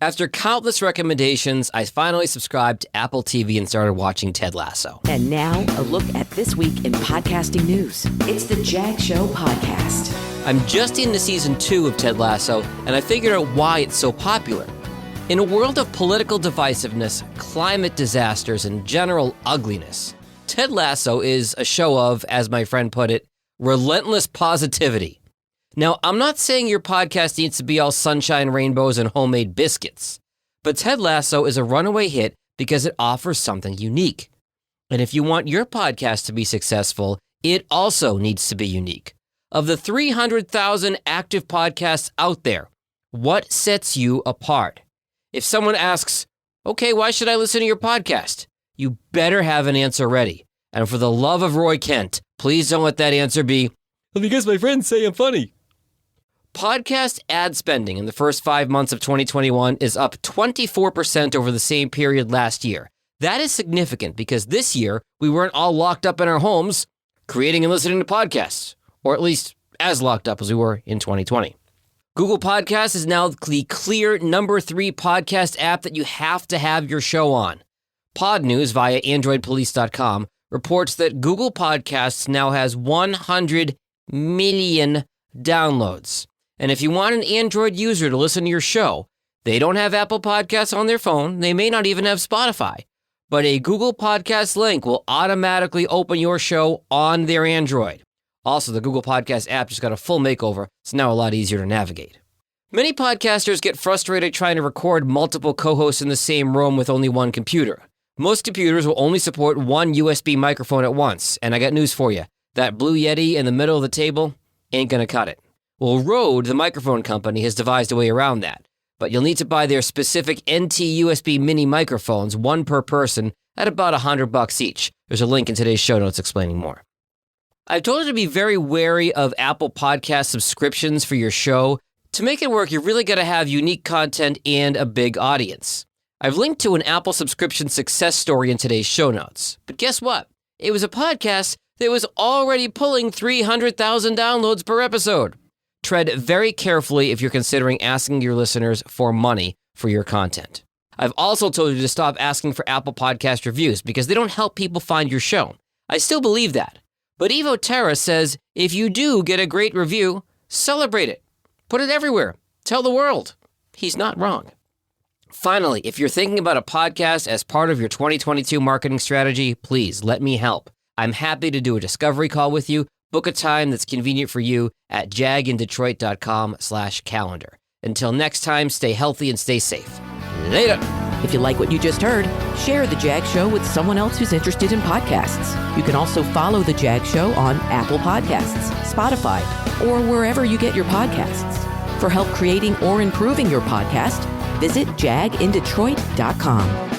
After countless recommendations, I finally subscribed to Apple TV and started watching Ted Lasso. And now, a look at this week in podcasting news. It's the Jag Show Podcast. I'm just into season 2 of Ted Lasso, and I figured out why it's so popular. In a world of political divisiveness, climate disasters, and general ugliness, Ted Lasso is a show of, as my friend put it, relentless positivity. Now, I'm not saying your podcast needs to be all sunshine, rainbows, and homemade biscuits, but Ted Lasso is a runaway hit because it offers something unique. And if you want your podcast to be successful, it also needs to be unique. Of the 300,000 active podcasts out there, what sets you apart? If someone asks, okay, why should I listen to your podcast? You better have an answer ready. And for the love of Roy Kent, please don't let that answer be, well, because my friends say I'm funny. Podcast ad spending in the first 5 months of 2021 is up 24% over the same period last year. That is significant because this year we weren't all locked up in our homes creating and listening to podcasts, or at least as locked up as we were in 2020. Google Podcasts is now the clear number 3 podcast app that you have to have your show on. Pod News via AndroidPolice.com reports that Google Podcasts now has 100 million downloads. And if you want an Android user to listen to your show, they don't have Apple Podcasts on their phone. They may not even have Spotify. But a Google Podcast link will automatically open your show on their Android. Also, the Google Podcast app just got a full makeover. It's now a lot easier to navigate. Many podcasters get frustrated trying to record multiple co-hosts in the same room with only one computer. Most computers will only support one USB microphone at once. And I got news for you. That Blue Yeti in the middle of the table ain't gonna cut it. Well, Rode, the microphone company, has devised a way around that. But you'll need to buy their specific NT USB mini microphones, one per person, at about $100 each. There's a link in today's show notes explaining more. I've told you to be very wary of Apple Podcast subscriptions for your show. To make it work, you really got to have unique content and a big audience. I've linked to an Apple subscription success story in today's show notes. But guess what? It was a podcast that was already pulling 300,000 downloads per episode. Tread very carefully if you're considering asking your listeners for money for your content. I've also told you to stop asking for Apple Podcast reviews because they don't help people find your show. I still believe that. But Evo Terra says if you do get a great review, celebrate it. Put it everywhere. Tell the world. He's not wrong. Finally, if you're thinking about a podcast as part of your 2022 marketing strategy, please let me help. I'm happy to do a discovery call with you. Book a time that's convenient for you at jagindetroit.com/calendar. Until next time, stay healthy and stay safe. Later. If you like what you just heard, share The Jag Show with someone else who's interested in podcasts. You can also follow The Jag Show on Apple Podcasts, Spotify, or wherever you get your podcasts. For help creating or improving your podcast, visit jagindetroit.com.